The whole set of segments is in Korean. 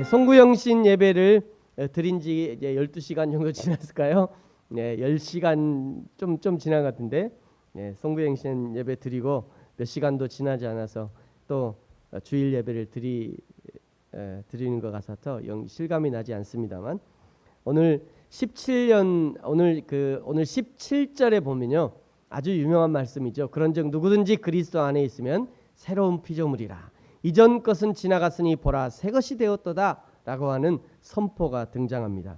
송구영신 예배를 드린 지 이제 12시간 정도 지났을까요? 네, 10시간 좀 지난 것 같은데, 송구영신 예배 드리고 몇 시간도 지나지 않아서 또 주일 예배를 드리는 것 같아서 실감이 나지 않습니다만, 오늘 17절에 보면요, 아주 유명한 말씀이죠. 그런즉 누구든지 그리스도 안에 있으면 새로운 피조물이라. 이전 것은 지나갔으니 보라 새 것이 되었도다 라고 하는 선포가 등장합니다.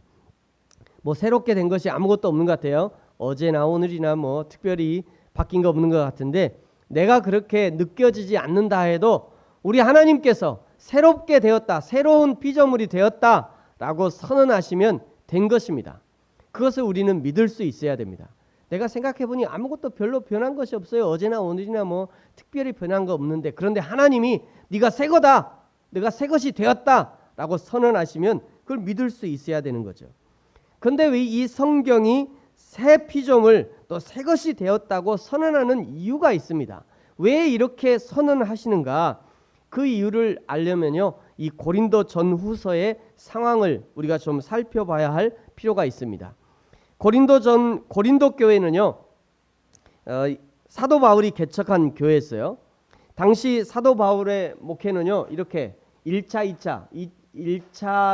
뭐 새롭게 된 것이 아무것도 없는 것 같아요. 어제나 오늘이나 뭐 특별히 바뀐 거 없는 것 같은데, 내가 그렇게 느껴지지 않는다 해도 우리 하나님께서 새롭게 되었다, 새로운 피조물이 되었다 라고 선언하시면 된 것입니다. 그것을 우리는 믿을 수 있어야 됩니다. 내가 생각해보니 아무것도 별로 변한 것이 없어요. 어제나 오늘이나 뭐 특별히 변한 거 없는데, 그런데 하나님이 네가 새 거다, 네가 새 것이 되었다 라고 선언하시면 그걸 믿을 수 있어야 되는 거죠. 그런데 왜 이 성경이 새 피조물 또 새 것이 되었다고 선언하는 이유가 있습니다. 왜 이렇게 선언하시는가? 그 이유를 알려면요, 이 고린도 전후서의 상황을 우리가 좀 살펴봐야 할 필요가 있습니다. 고린도 교회는요, 사도 바울이 개척한 교회였어요. 당시 사도 바울의 목회는요, 이렇게 1차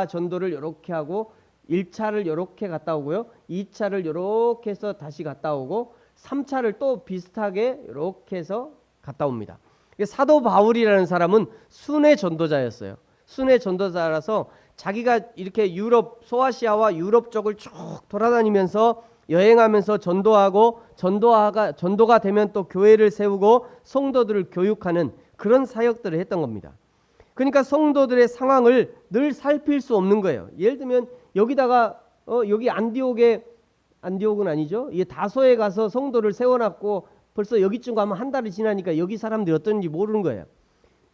전도를 이렇게 하고 1차를 이렇게 갔다 오고요, 2차를 이렇게 해서 다시 갔다 오고 3차를 또 비슷하게 이렇게 해서 갔다 옵니다. 사도 바울이라는 사람은 순회 전도자였어요. 순회 전도자라서 자기가 이렇게 소아시아와 유럽 쪽을 쭉 돌아다니면서 여행하면서 전도하고, 전도가 되면 또 교회를 세우고 성도들을 교육하는 그런 사역들을 했던 겁니다. 그러니까 성도들의 상황을 늘 살필 수 없는 거예요. 예를 들면 여기다가 여기 안디옥은 아니죠, 이 다소에 가서 성도를 세워놨고 벌써 여기쯤 가면 한 달이 지나니까 여기 사람들이 어떤지 모르는 거예요.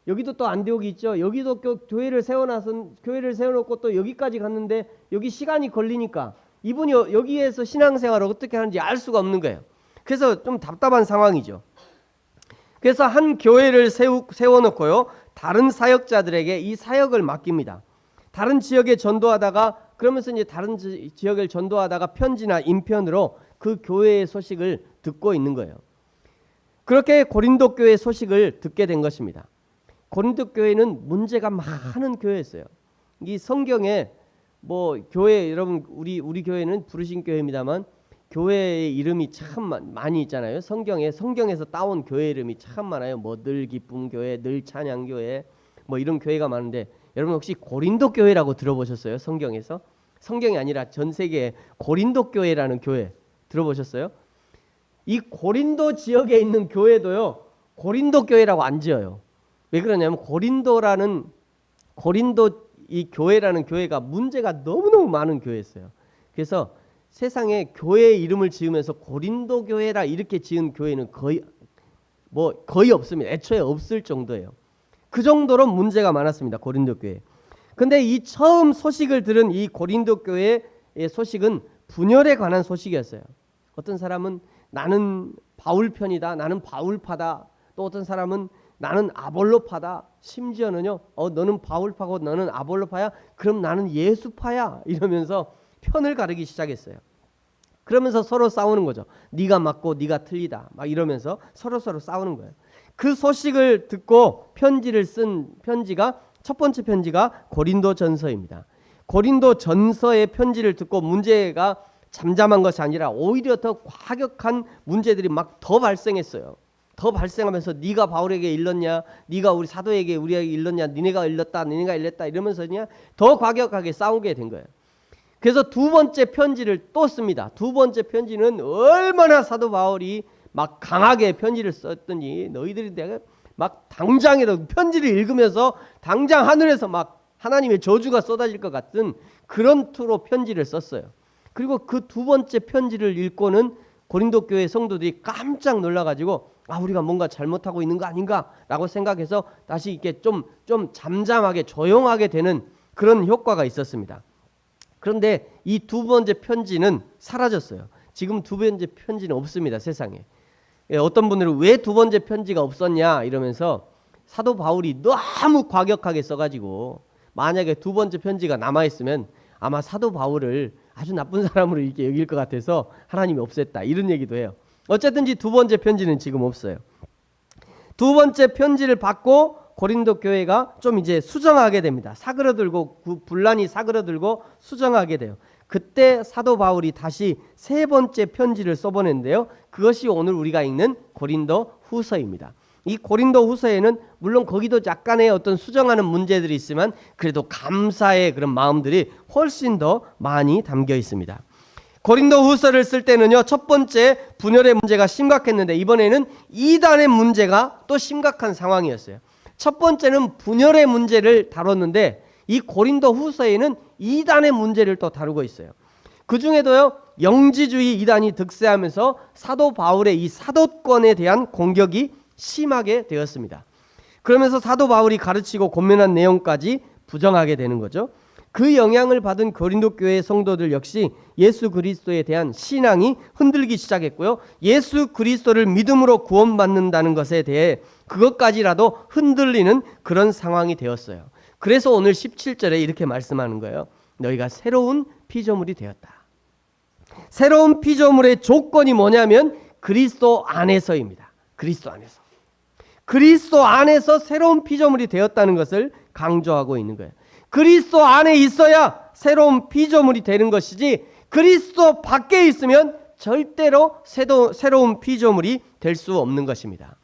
여기도 또 안디옥이 있죠. 여기도 교회를 세워놓고 또 여기까지 갔는데 여기 시간이 걸리니까 이분이 여기에서 신앙생활을 어떻게 하는지 알 수가 없는 거예요. 그래서 좀 답답한 상황이죠. 그래서 한 교회를 세워놓고요, 다른 사역자들에게 이 사역을 맡깁니다. 다른 지역에 전도하다가, 그러면서 이제 다른 지역을 전도하다가 편지나 인편으로 그 교회의 소식을 듣고 있는 거예요. 그렇게 고린도 교회 소식을 듣게 된 것입니다. 고린도 교회는 문제가 많은 교회였어요. 이 성경에 뭐 교회, 여러분 우리 교회는 부르신 교회입니다만 교회의 이름이 참 많이 있잖아요. 성경에서 따온 교회 이름이 참 많아요. 뭐 늘 기쁨 교회, 늘 찬양 교회, 뭐 이런 교회가 많은데, 여러분 혹시 고린도 교회라고 들어보셨어요? 성경에서? 성경이 아니라 전 세계에 고린도 교회라는 교회 들어보셨어요? 이 고린도 지역에 있는 교회도요, 고린도 교회라고 안 지어요. 왜 그러냐면 고린도 이 교회라는 교회가 문제가 너무너무 많은 교회였어요. 그래서 세상에 교회 이름을 지으면서 고린도 교회라 이렇게 지은 교회는 거의 없습니다. 애초에 없을 정도예요. 그 정도로 문제가 많았습니다, 고린도 교회. 근데 이 처음 소식을 들은 이 고린도 교회의 소식은 분열에 관한 소식이었어요. 어떤 사람은 나는 바울 편이다, 나는 바울파다. 또 어떤 사람은 나는 아볼로파다. 심지어는요, 너는 바울파고 너는 아볼로파야? 그럼 나는 예수파야. 이러면서 편을 가르기 시작했어요. 그러면서 서로 싸우는 거죠. 네가 맞고 네가 틀리다. 막 이러면서 서로 싸우는 거예요. 그 소식을 듣고 첫 번째 편지가 고린도 전서입니다. 고린도 전서의 편지를 듣고 문제가 잠잠한 것이 아니라 오히려 더 과격한 문제들이 막 더 발생했어요. 더 발생하면서 네가 바울에게 일렀냐, 네가 우리 사도에게 우리에게 일렀냐, 니네가 일렀다 이러면서 그냥 더 과격하게 싸우게 된 거예요. 그래서 두 번째 편지를 또 씁니다. 두 번째 편지는 얼마나 사도 바울이 막 강하게 편지를 썼더니, 너희들이 내가 막 당장이라도 편지를 읽으면서 당장 하늘에서 막 하나님의 저주가 쏟아질 것 같은 그런 투로 편지를 썼어요. 그리고 그 두 번째 편지를 읽고는 고린도 교회 성도들이 깜짝 놀라가지고 우리가 뭔가 잘못하고 있는 거 아닌가라고 생각해서 다시 이렇게 좀 잠잠하게 조용하게 되는 그런 효과가 있었습니다. 그런데 이 두 번째 편지는 사라졌어요. 지금 두 번째 편지는 없습니다, 세상에. 어떤 분들은 왜 두 번째 편지가 없었냐 이러면서 사도 바울이 너무 과격하게 써가지고 만약에 두 번째 편지가 남아있으면 아마 사도 바울을 아주 나쁜 사람으로 이렇게 여길 것 같아서 하나님이 없앴다, 이런 얘기도 해요. 어쨌든지 두 번째 편지는 지금 없어요. 두 번째 편지를 받고 고린도 교회가 좀 이제 수정하게 됩니다. 사그러들고, 분란이 사그러들고 수정하게 돼요. 그때 사도 바울이 다시 세 번째 편지를 써보냈는데요. 그것이 오늘 우리가 읽는 고린도 후서입니다. 이 고린도 후서에는 물론 거기도 약간의 어떤 수정하는 문제들이 있지만 그래도 감사의 그런 마음들이 훨씬 더 많이 담겨 있습니다. 고린도 후서를 쓸 때는요, 첫 번째 분열의 문제가 심각했는데 이번에는 이단의 문제가 또 심각한 상황이었어요. 첫 번째는 분열의 문제를 다뤘는데 이 고린도 후서에는 이단의 문제를 또 다루고 있어요. 그 중에도요, 영지주의 이단이 득세하면서 사도 바울의 이 사도권에 대한 공격이 심하게 되었습니다. 그러면서 사도 바울이 가르치고 권면한 내용까지 부정하게 되는 거죠. 그 영향을 받은 고린도 교회 성도들 역시 예수 그리스도에 대한 신앙이 흔들기 시작했고요. 예수 그리스도를 믿음으로 구원받는다는 것에 대해 그것까지라도 흔들리는 그런 상황이 되었어요. 그래서 오늘 17절에 이렇게 말씀하는 거예요. 너희가 새로운 피조물이 되었다. 새로운 피조물의 조건이 뭐냐면 그리스도 안에서입니다. 그리스도 안에서. 그리스도 안에서 새로운 피조물이 되었다는 것을 강조하고 있는 거예요. 그리스도 안에 있어야 새로운 피조물이 되는 것이지 그리스도 밖에 있으면 절대로 새로운 피조물이 될 수 없는 것입니다.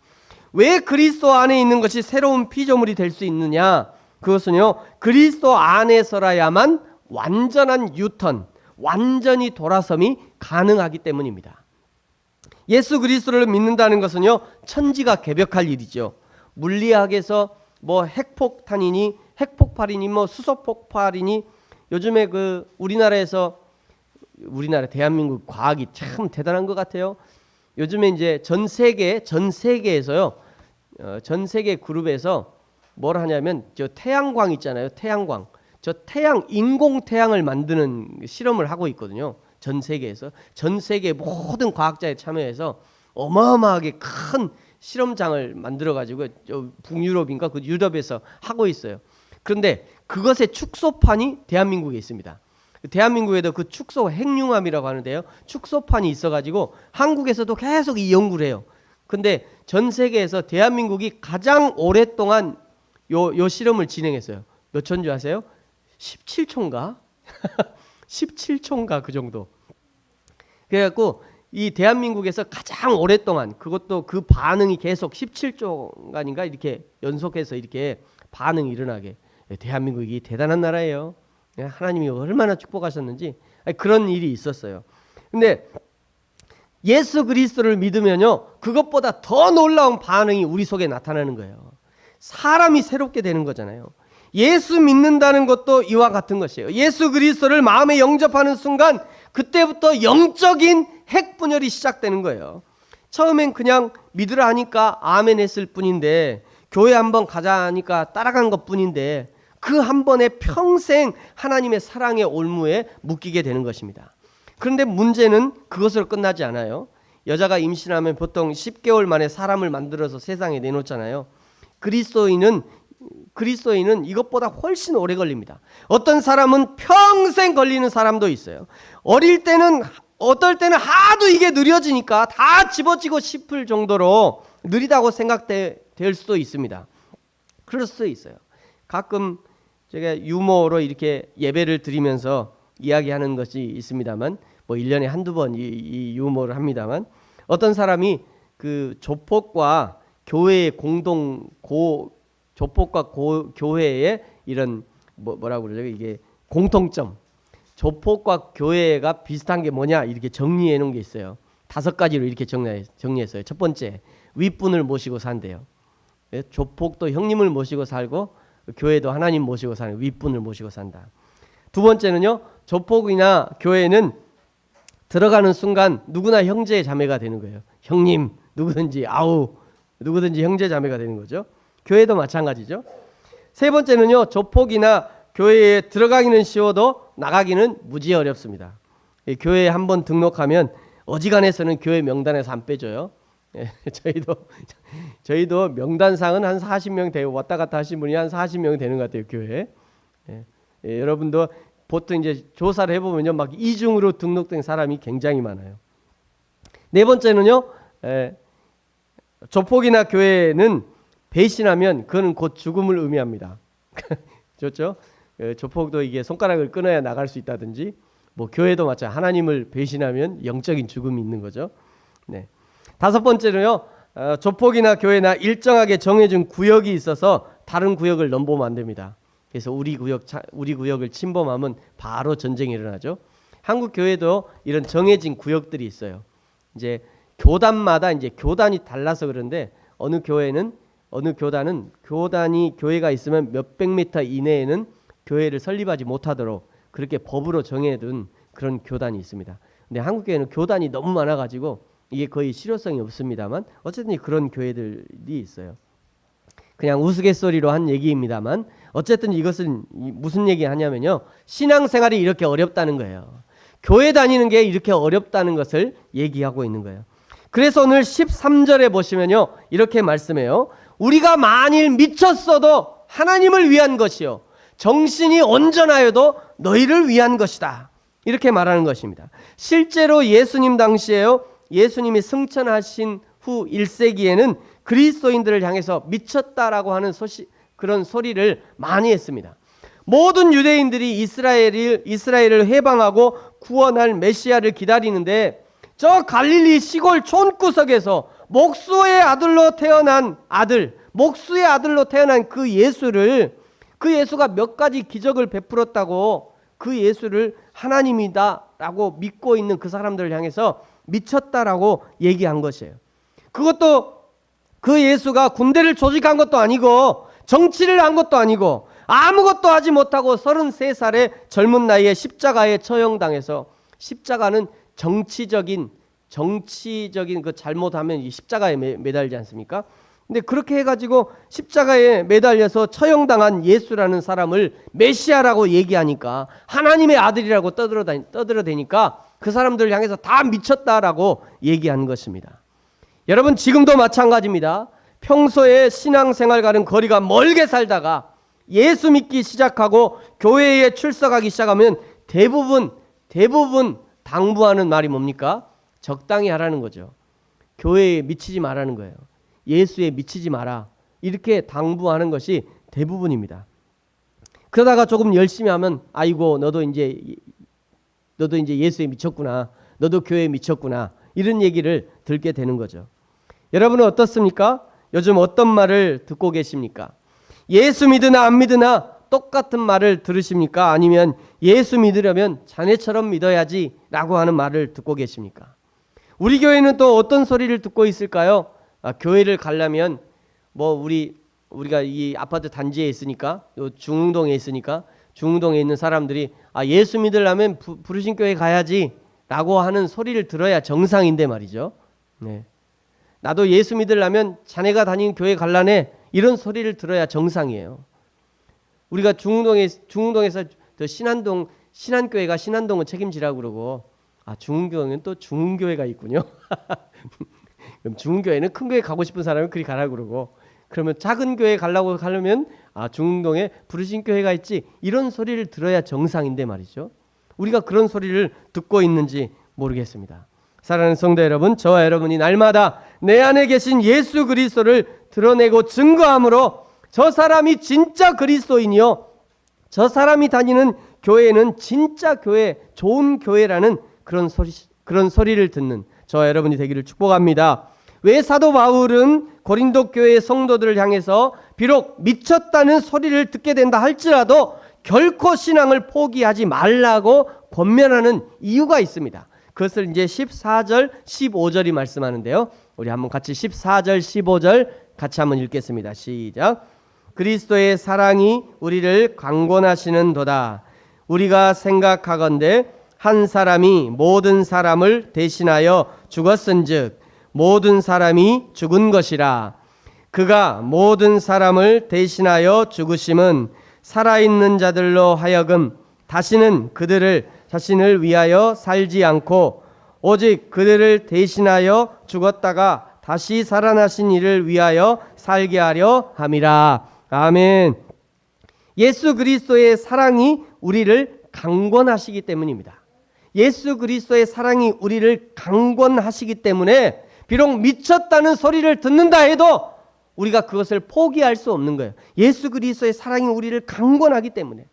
왜 그리스도 안에 있는 것이 새로운 피조물이 될 수 있느냐? 그것은요, 그리스도 안에서라야만 완전한 유턴, 완전히 돌아섬이 가능하기 때문입니다. 예수 그리스도를 믿는다는 것은요, 천지가 개벽할 일이죠. 물리학에서 뭐 핵폭탄이니 핵폭발이니 뭐 수소폭발이니 요즘에 그 우리나라 대한민국 과학이 참 대단한 것 같아요. 요즘에 이제 전 세계에서요, 전 세계 그룹에서 뭘 하냐면 저 태양광 있잖아요. 태양광. 저 인공 태양을 만드는 실험을 하고 있거든요. 전 세계에서. 전 세계 모든 과학자에 참여해서 어마어마하게 큰 실험장을 만들어 가지고 북유럽인가 그 유럽에서 하고 있어요. 그런데 그것의 축소판이 대한민국에 있습니다. 대한민국에도 그 축소 핵융합이라고 하는데요. 축소판이 있어가지고 한국에서도 계속 이 연구를 해요. 근데 전 세계에서 대한민국이 가장 오랫동안 요 실험을 진행했어요. 몇 초인 줄 아세요? 17초인가? 17초인가 그 정도. 그래갖고 이 대한민국에서 가장 오랫동안 그것도 그 반응이 계속 17초간인가 이렇게 연속해서 이렇게 반응이 일어나게. 대한민국이 대단한 나라예요. 하나님이 얼마나 축복하셨는지 그런 일이 있었어요. 근데 예수 그리스도를 믿으면요, 그것보다 더 놀라운 반응이 우리 속에 나타나는 거예요. 사람이 새롭게 되는 거잖아요. 예수 믿는다는 것도 이와 같은 것이에요. 예수 그리스도를 마음에 영접하는 순간 그때부터 영적인 핵분열이 시작되는 거예요. 처음엔 그냥 믿으라 하니까 아멘 했을 뿐인데, 교회 한번 가자 하니까 따라간 것 뿐인데 그 한 번에 평생 하나님의 사랑의 올무에 묶이게 되는 것입니다. 그런데 문제는 그것으로 끝나지 않아요. 여자가 임신하면 보통 10개월 만에 사람을 만들어서 세상에 내놓잖아요. 그리스도인은 이것보다 훨씬 오래 걸립니다. 어떤 사람은 평생 걸리는 사람도 있어요. 어떨 때는 하도 이게 느려지니까 다 집어지고 싶을 정도로 느리다고 생각될 수도 있습니다. 그럴 수도 있어요. 가끔 제가 유머로 이렇게 예배를 드리면서 이야기하는 것이 있습니다만, 뭐 1년에 한두 번 이 유머를 합니다만, 어떤 사람이 그 조폭과 교회의 교회의 이런 뭐라고 그러죠? 이게 공통점. 조폭과 교회가 비슷한 게 뭐냐? 이렇게 정리해 놓은 게 있어요. 5가지로 이렇게 정리했어요. 첫 번째, 윗분을 모시고 산대요. 조폭도 형님을 모시고 살고 교회도 하나님 모시고 사는, 윗분을 모시고 산다. 두 번째는요, 조폭이나 교회는 들어가는 순간 누구나 형제 자매가 되는 거예요. 형님, 누구든지 형제 자매가 되는 거죠. 교회도 마찬가지죠. 세 번째는요, 조폭이나 교회에 들어가기는 쉬워도 나가기는 무지 어렵습니다. 교회에 한번 등록하면 어지간해서는 교회 명단에서 안 빼줘요. 저희도 명단상은 한 40명 되고 왔다 갔다 하신 분이 한 40명 되는 것 같아요, 교회에. 여러분도 보통 이제 조사를 해보면요, 막 이중으로 등록된 사람이 굉장히 많아요. 네 번째는요, 조폭이나 교회는 배신하면 그는 곧 죽음을 의미합니다. 좋죠? 조폭도 이게 손가락을 끊어야 나갈 수 있다든지, 뭐 교회도 마찬가지. 하나님을 배신하면 영적인 죽음이 있는 거죠. 네. 다섯 번째는요, 조폭이나 교회나 일정하게 정해진 구역이 있어서 다른 구역을 넘보면 안 됩니다. 그래서 우리 구역을 침범하면 바로 전쟁이 일어나죠. 한국 교회도 이런 정해진 구역들이 있어요. 이제 교단마다 이제 교단이 달라서 그런데 어느 교단은 교회가 있으면 몇백 미터 이내에는 교회를 설립하지 못하도록 그렇게 법으로 정해둔 그런 교단이 있습니다. 근데 한국 교회는 교단이 너무 많아가지고 이게 거의 실효성이 없습니다만 어쨌든 그런 교회들이 있어요. 그냥 우스갯소리로 한 얘기입니다만 어쨌든 이것은 무슨 얘기 하냐면요, 신앙생활이 이렇게 어렵다는 거예요. 교회 다니는 게 이렇게 어렵다는 것을 얘기하고 있는 거예요. 그래서 오늘 13절에 보시면요, 이렇게 말씀해요. 우리가 만일 미쳤어도 하나님을 위한 것이요 정신이 온전하여도 너희를 위한 것이다, 이렇게 말하는 것입니다. 실제로 예수님 당시에요, 예수님이 승천하신 후 1세기에는 그리스도인들을 향해서 미쳤다라고 하는 그런 소리를 많이 했습니다. 모든 유대인들이 이스라엘을 해방하고 구원할 메시아를 기다리는데 저 갈릴리 시골 촌구석에서 목수의 아들로 태어난 그 예수가 몇 가지 기적을 베풀었다고 그 예수를 하나님이다라고 믿고 있는 그 사람들을 향해서 미쳤다라고 얘기한 것이에요. 그것도 그 예수가 군대를 조직한 것도 아니고 정치를 한 것도 아니고 아무것도 하지 못하고 33살의 젊은 나이에 십자가에 처형당해서, 십자가는 정치적인 그 잘못하면 이 십자가에 매달리지 않습니까? 근데 그렇게 해가지고 십자가에 매달려서 처형당한 예수라는 사람을 메시아라고 얘기하니까, 하나님의 아들이라고 떠들어대니까 그 사람들을 향해서 다 미쳤다라고 얘기한 것입니다. 여러분, 지금도 마찬가지입니다. 평소에 신앙생활과는 거리가 멀게 살다가 예수 믿기 시작하고 교회에 출석하기 시작하면 대부분 당부하는 말이 뭡니까? 적당히 하라는 거죠. 교회에 미치지 말라는 거예요. 예수에 미치지 마라, 이렇게 당부하는 것이 대부분입니다. 그러다가 조금 열심히 하면 아이고 너도 이제 예수에 미쳤구나, 너도 교회에 미쳤구나, 이런 얘기를 듣게 되는 거죠. 여러분은 어떻습니까? 요즘 어떤 말을 듣고 계십니까? 예수 믿으나 안 믿으나 똑같은 말을 들으십니까? 아니면 예수 믿으려면 자네처럼 믿어야지 라고 하는 말을 듣고 계십니까? 우리 교회는 또 어떤 소리를 듣고 있을까요? 교회를 가려면 뭐 우리가 이 아파트 단지에 있으니까, 중흥동에 있으니까 중흥동에 있는 사람들이 예수 믿으려면 부르신 교회 가야지 라고 하는 소리를 들어야 정상인데 말이죠. 네. 나도 예수 믿으려면 자네가 다니는 교회 갈라네, 이런 소리를 들어야 정상이에요. 우리가 중흥동에서 신안교회가 신안동을 책임지라고 그러고, 중흥교회는 또 중흥교회가 있군요. 그럼 중흥교회는 큰 교회 가고 싶은 사람은 그리 가라고 그러고, 그러면 작은 교회 가려고 하려면 중흥동에 부르신 교회가 있지, 이런 소리를 들어야 정상인데 말이죠. 우리가 그런 소리를 듣고 있는지 모르겠습니다. 사랑하는 성도 여러분, 저와 여러분이 날마다 내 안에 계신 예수 그리스도를 드러내고 증거함으로 저 사람이 진짜 그리스도인이요, 저 사람이 다니는 교회는 진짜 교회, 좋은 교회라는 그런 소리를 듣는 저와 여러분이 되기를 축복합니다. 왜 사도 바울은 고린도 교회의 성도들을 향해서 비록 미쳤다는 소리를 듣게 된다 할지라도 결코 신앙을 포기하지 말라고 권면하는 이유가 있습니다. 그것을 이제 14절, 15절이 말씀하는데요. 우리 한번 같이 14절, 15절 같이 한번 읽겠습니다. 시작. 그리스도의 사랑이 우리를 강권하시는도다. 우리가 생각하건대 한 사람이 모든 사람을 대신하여 죽었은즉 모든 사람이 죽은 것이라. 그가 모든 사람을 대신하여 죽으심은 살아있는 자들로 하여금 다시는 그들을 자신을 위하여 살지 않고 오직 그들을 대신하여 죽었다가 다시 살아나신 이를 위하여 살게 하려 함이라. 아멘. 예수 그리스도의 사랑이 우리를 강권하시기 때문입니다. 예수 그리스도의 사랑이 우리를 강권하시기 때문에 비록 미쳤다는 소리를 듣는다 해도 우리가 그것을 포기할 수 없는 거예요. 예수 그리스도의 사랑이 우리를 강권하기 때문에.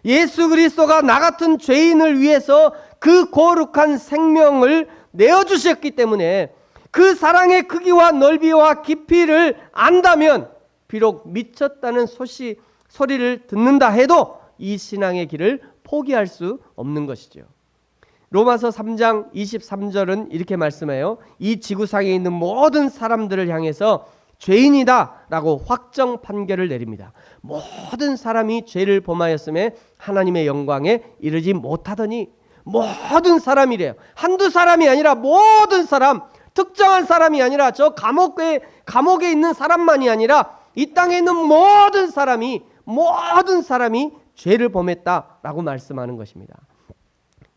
예수 그리스도가 나 같은 죄인을 위해서 그 거룩한 생명을 내어주셨기 때문에 그 사랑의 크기와 넓이와 깊이를 안다면 비록 미쳤다는 소리를 듣는다 해도 이 신앙의 길을 포기할 수 없는 것이죠. 로마서 3장 23절은 이렇게 말씀해요. 이 지구상에 있는 모든 사람들을 향해서 죄인이다 라고 확정 판결을 내립니다. 모든 사람이 죄를 범하였음에 하나님의 영광에 이르지 못하더니, 모든 사람이래요. 한두 사람이 아니라 모든 사람, 특정한 사람이 아니라 저 감옥에 있는 사람만이 아니라 이 땅에 있는 모든 사람이 죄를 범했다라고 말씀하는 것입니다.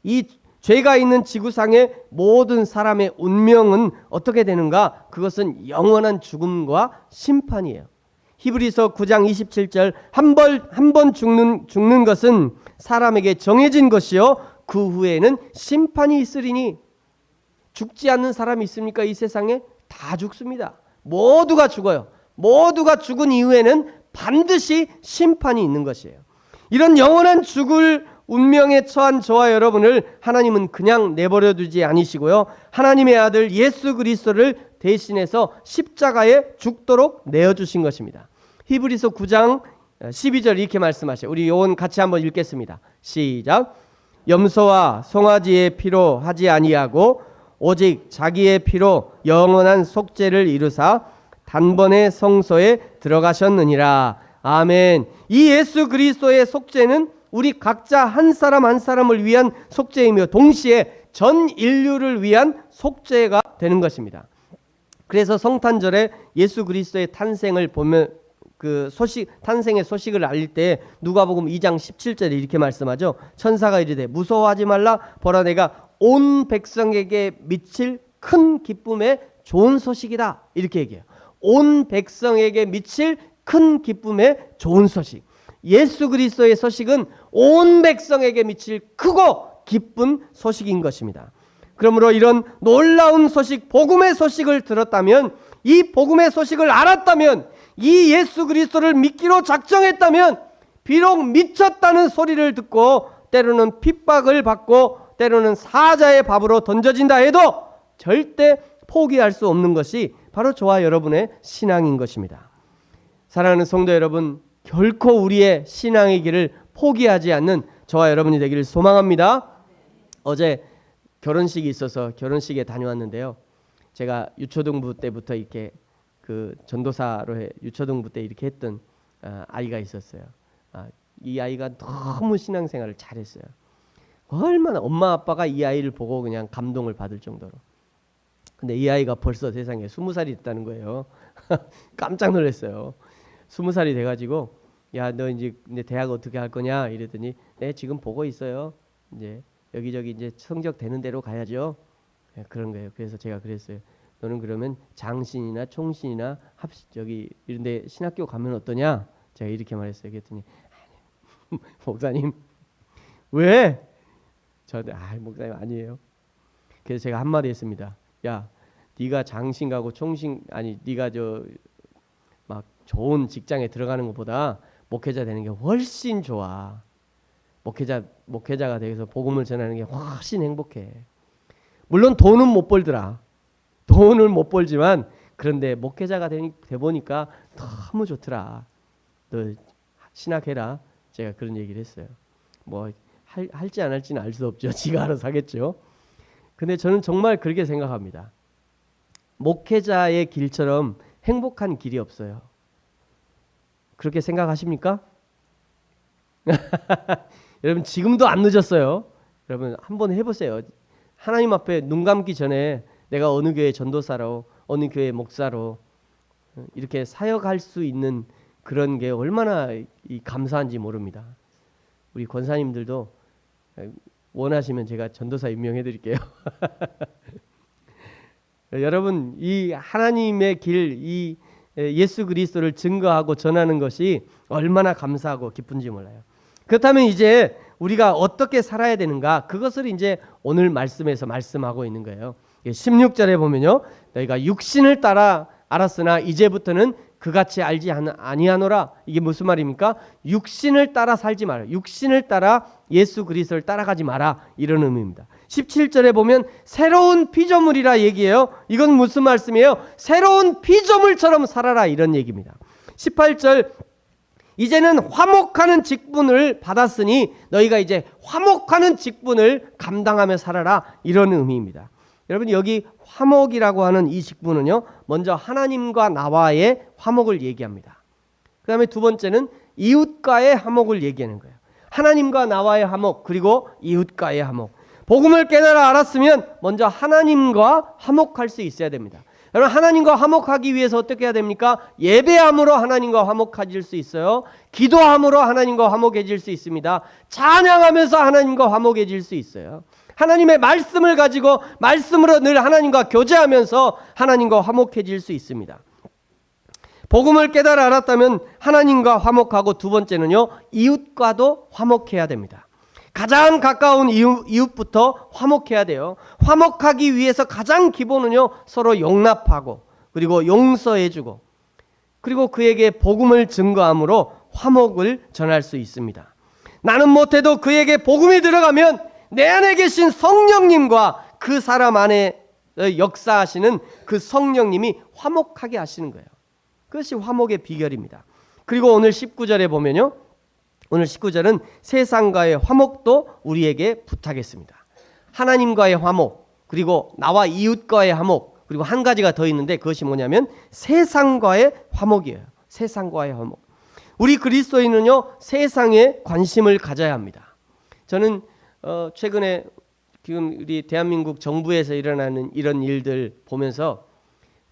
이 죄가 있는 지구상의 모든 사람의 운명은 어떻게 되는가? 그것은 영원한 죽음과 심판이에요. 히브리서 9장 27절 한 번 죽는 것은 사람에게 정해진 것이요 그 후에는 심판이 있으리니. 죽지 않는 사람이 있습니까? 이 세상에 다 죽습니다. 모두가 죽어요. 모두가 죽은 이후에는 반드시 심판이 있는 것이에요. 이런 영원한 죽을 운명에 처한 저와 여러분을 하나님은 그냥 내버려 두지 않으시고요. 하나님의 아들 예수 그리스도를 대신해서 십자가에 죽도록 내어주신 것입니다. 히브리서 9장 12절 이렇게 말씀하셔요. 우리 요원 같이 한번 읽겠습니다. 시작. 염소와 송아지의 피로 하지 아니하고 오직 자기의 피로 영원한 속죄를 이루사 단번에 성소에 들어가셨느니라. 아멘. 이 예수 그리스도의 속죄는 우리 각자 한 사람 한 사람을 위한 속죄이며 동시에 전 인류를 위한 속죄가 되는 것입니다. 그래서 성탄절에 예수 그리스도의 탄생을 보면 그 탄생의 소식을 알릴 때 누가복음 2장 17절에 이렇게 말씀하죠. 천사가 이르되 무서워하지 말라. 보라 내가 온 백성에게 미칠 큰 기쁨의 좋은 소식이다. 이렇게 얘기해요. 온 백성에게 미칠 큰 기쁨의 좋은 소식. 예수 그리스도의 소식은 온 백성에게 미칠 크고 기쁜 소식인 것입니다. 그러므로 이런 놀라운 소식, 복음의 소식을 들었다면, 이 복음의 소식을 알았다면, 이 예수 그리스도를 믿기로 작정했다면 비록 미쳤다는 소리를 듣고 때로는 핍박을 받고 때로는 사자의 밥으로 던져진다 해도 절대 포기할 수 없는 것이 바로 저와 여러분의 신앙인 것입니다. 사랑하는 성도 여러분, 결코 우리의 신앙의 길을 포기하지 않는 저와 여러분이 되기를 소망합니다. 어제 결혼식이 있어서 결혼식에 다녀왔는데요. 제가 유초등부 때부터 이렇게 그 전도사로 유초등부 때 이렇게 했던 아이가 있었어요. 이 아이가 너무 신앙생활을 잘했어요. 얼마나 엄마 아빠가 이 아이를 보고 그냥 감동을 받을 정도로. 근데 이 아이가 벌써 세상에 20살이 됐다는 거예요. 깜짝 놀랐어요. 20살이 돼가지고 야, 너 이제 대학 어떻게 할 거냐 이랬더니 네 지금 보고 있어요. 이제 여기저기 이제 성적 되는 대로 가야죠. 네, 그런 거예요. 그래서 제가 그랬어요. 너는 그러면 장신이나 총신이나 저기 이런데 신학교 가면 어떠냐? 제가 이렇게 말했어요. 그랬더니 목사님 왜? 저는 목사님 아니에요. 그래서 제가 한마디 했습니다. 야, 네가 장신 가고 총신 네가 막 좋은 직장에 들어가는 것보다 목회자 되는 게 훨씬 좋아. 목회자가 돼서 복음을 전하는 게 훨씬 행복해. 물론 돈은 못 벌더라. 돈을 못 벌지만 그런데 목회자가 돼 보니까 너무 좋더라. 너 신학해라. 제가 그런 얘기를 했어요. 뭐 할지 안 할지는 알 수 없죠. 지가 알아서 하겠죠. 근데 저는 정말 그렇게 생각합니다. 목회자의 길처럼 행복한 길이 없어요. 그렇게 생각하십니까? 여러분 지금도 안 늦었어요. 여러분 한번 해보세요. 하나님 앞에 눈 감기 전에 내가 어느 교회 전도사로 어느 교회 목사로 이렇게 사역할 수 있는 그런 게 얼마나 감사한지 모릅니다. 우리 권사님들도 원하시면 제가 전도사 임명해 드릴게요. 여러분 이 하나님의 길, 이 예수 그리스도를 증거하고 전하는 것이 얼마나 감사하고 기쁜지 몰라요. 그렇다면 이제 우리가 어떻게 살아야 되는가? 그것을 이제 오늘 말씀에서 말씀하고 있는 거예요. 16절에 보면요. 너희가 육신을 따라 알았으나 이제부터는 그같이 알지 아니하노라. 이게 무슨 말입니까? 육신을 따라 살지 마라. 육신을 따라 예수 그리스도를 따라가지 마라. 이런 의미입니다. 17절에 보면 새로운 피조물이라 얘기해요. 이건 무슨 말씀이에요? 새로운 피조물처럼 살아라. 이런 얘기입니다. 18절 이제는 화목하는 직분을 받았으니 너희가 이제 화목하는 직분을 감당하며 살아라. 이런 의미입니다. 여러분 여기 화목이라고 하는 이 직분은요. 먼저 하나님과 나와의 화목을 얘기합니다. 그 다음에 두 번째는 이웃과의 화목을 얘기하는 거예요. 하나님과 나와의 화목 그리고 이웃과의 화목. 복음을 깨달아 알았으면 먼저 하나님과 화목할 수 있어야 됩니다. 여러분 하나님과 화목하기 위해서 어떻게 해야 됩니까? 예배함으로 하나님과 화목해질 수 있어요. 기도함으로 하나님과 화목해질 수 있습니다. 찬양하면서 하나님과 화목해질 수 있어요. 하나님의 말씀을 가지고 말씀으로 늘 하나님과 교제하면서 하나님과 화목해질 수 있습니다. 복음을 깨달아 알았다면 하나님과 화목하고 두 번째는요. 이웃과도 화목해야 됩니다. 가장 가까운 이웃부터 화목해야 돼요. 화목하기 위해서 가장 기본은요. 서로 용납하고 그리고 용서해주고 그리고 그에게 복음을 증거함으로 화목을 전할 수 있습니다. 나는 못해도 그에게 복음이 들어가면 내 안에 계신 성령님과 그 사람 안에 역사하시는 그 성령님이 화목하게 하시는 거예요. 그것이 화목의 비결입니다. 그리고 오늘 19절에 보면요. 오늘 19절은 세상과의 화목도 우리에게 부탁했습니다. 하나님과의 화목, 그리고 나와 이웃과의 화목, 그리고 한 가지가 더 있는데 그것이 뭐냐면 세상과의 화목이에요. 세상과의 화목. 우리 그리스도인은요. 세상에 관심을 가져야 합니다. 저는 최근에 지금 우리 대한민국 정부에서 일어나는 이런 일들 보면서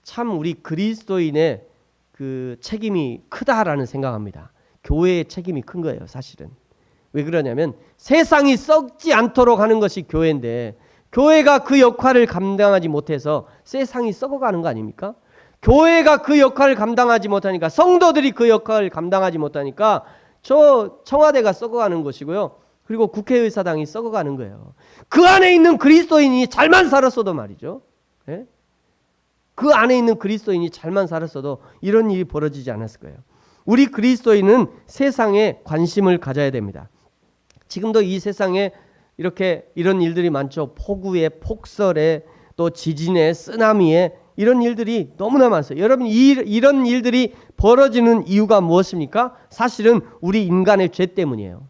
참 우리 그리스도인의 그 책임이 크다라는 생각합니다. 교회의 책임이 큰 거예요, 사실은. 왜 그러냐면 세상이 썩지 않도록 하는 것이 교회인데 교회가 그 역할을 감당하지 못해서 세상이 썩어가는 거 아닙니까? 교회가 그 역할을 감당하지 못하니까 성도들이 그 역할을 감당하지 못하니까 저 청와대가 썩어가는 것이고요. 그리고 국회의사당이 썩어가는 거예요. 그 안에 있는 그리스도인이 잘만 살았어도 말이죠. 예? 그 안에 있는 그리스도인이 잘만 살았어도 이런 일이 벌어지지 않았을 거예요. 우리 그리스도인은 세상에 관심을 가져야 됩니다. 지금도 이 세상에 이런 일들이 많죠. 폭우에, 폭설에, 또 지진에, 쓰나미에 이런 일들이 너무나 많아요. 여러분 이런 일들이 벌어지는 이유가 무엇입니까? 사실은 우리 인간의 죄 때문이에요.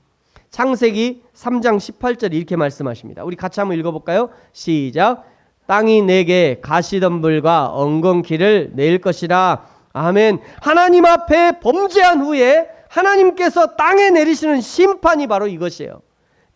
창세기 3장 18절 이렇게 말씀하십니다. 우리 같이 한번 읽어볼까요? 시작. 땅이 내게 가시덤불과 엉겅퀴를 낼 것이라. 아멘. 하나님 앞에 범죄한 후에 하나님께서 땅에 내리시는 심판이 바로 이것이에요.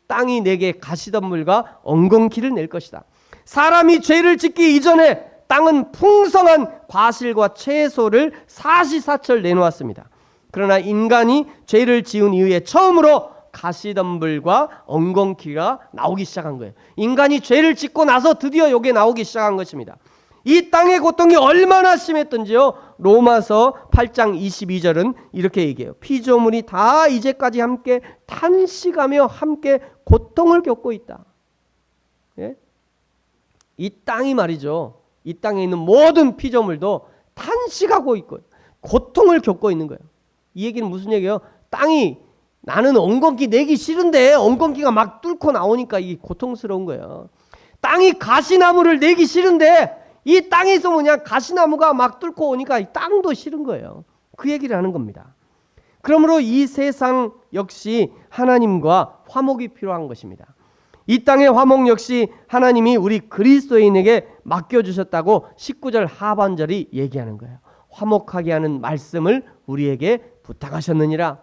땅이 내게 가시덤불과 엉겅퀴를 낼 것이다. 사람이 죄를 짓기 이전에 땅은 풍성한 과실과 채소를 사시사철 내놓았습니다. 그러나 인간이 죄를 지은 이후에 처음으로 가시덤불과 엉겅퀴가 나오기 시작한 거예요. 인간이 죄를 짓고 나서 드디어 이게 나오기 시작한 것입니다. 이 땅의 고통이 얼마나 심했던지요. 로마서 8장 22절은 이렇게 얘기해요. 피조물이 다 이제까지 함께 탄식하며 함께 고통을 겪고 있다. 예? 이 땅이 말이죠. 이 땅에 있는 모든 피조물도 탄식하고 있고 고통을 겪고 있는 거예요. 이 얘기는 무슨 얘기예요? 땅이 나는 엉겅퀴 내기 싫은데 엉겅퀴가 막 뚫고 나오니까 이 고통스러운 거예요. 땅이 가시나무를 내기 싫은데 이 땅에서 그냥 가시나무가 막 뚫고 오니까 이 땅도 싫은 거예요. 그 얘기를 하는 겁니다. 그러므로 이 세상 역시 하나님과 화목이 필요한 것입니다. 이 땅의 화목 역시 하나님이 우리 그리스도인에게 맡겨주셨다고 19절 하반절이 얘기하는 거예요. 화목하게 하는 말씀을 우리에게 부탁하셨느니라.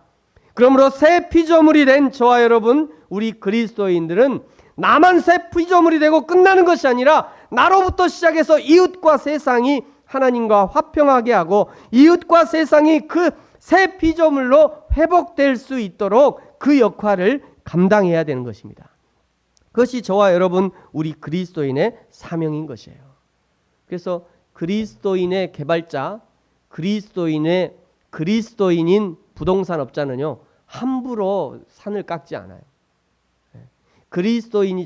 그러므로 새 피조물이 된 저와 여러분, 우리 그리스도인들은 나만 새 피조물이 되고 끝나는 것이 아니라 나로부터 시작해서 이웃과 세상이 하나님과 화평하게 하고 이웃과 세상이 그 새 피조물로 회복될 수 있도록 그 역할을 감당해야 되는 것입니다. 그것이 저와 여러분 우리 그리스도인의 사명인 것이에요. 그래서 그리스도인의 개발자, 그리스도인인 부동산업자는요 함부로 산을 깎지 않아요.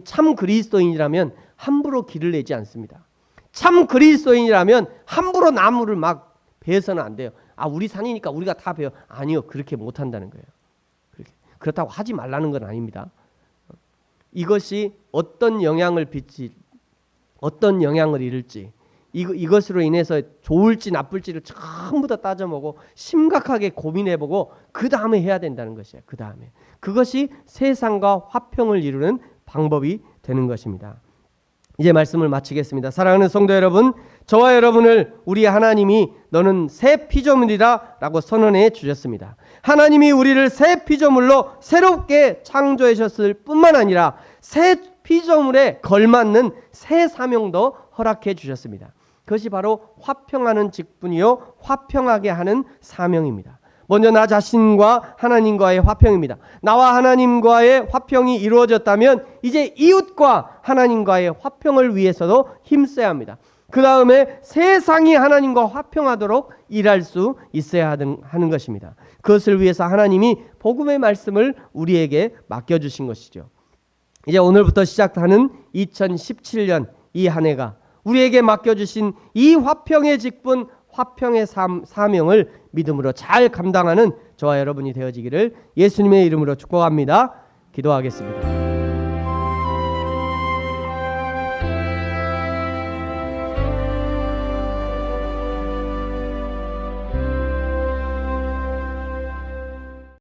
참 그리스도인이라면 함부로 길을 내지 않습니다. 참 그리스도인이라면 함부로 나무를 막 베어서는 안 돼요. 우리 산이니까 우리가 다 베어. 아니요, 그렇게 못 한다는 거예요. 그렇다고 하지 말라는 건 아닙니다. 이것이 어떤 영향을 이룰지, 이것으로 인해서 좋을지 나쁠지를 전부 다 따져보고 심각하게 고민해보고 그 다음에 해야 된다는 것이에요. 그 다음에 그것이 세상과 화평을 이루는 방법이 되는 것입니다. 이제 말씀을 마치겠습니다. 사랑하는 성도 여러분, 저와 여러분을 우리 하나님이 너는 새 피조물이라 라고 선언해 주셨습니다. 하나님이 우리를 새 피조물로 새롭게 창조하셨을 뿐만 아니라 새 피조물에 걸맞는 새 사명도 허락해 주셨습니다. 그것이 바로 화평하는 직분이요 화평하게 하는 사명입니다. 먼저 나 자신과 하나님과의 화평입니다. 나와 하나님과의 화평이 이루어졌다면 이제 이웃과 하나님과의 화평을 위해서도 힘써야 합니다. 그 다음에 세상이 하나님과 화평하도록 일할 수 있어야 하는 것입니다. 그것을 위해서 하나님이 복음의 말씀을 우리에게 맡겨주신 것이죠. 이제 오늘부터 시작하는 2017년 이 한 해가 우리에게 맡겨주신 이 화평의 직분, 화평의 사명을 믿음으로 잘 감당하는 저와 여러분이 되어지기를 예수님의 이름으로 축복합니다. 기도하겠습니다.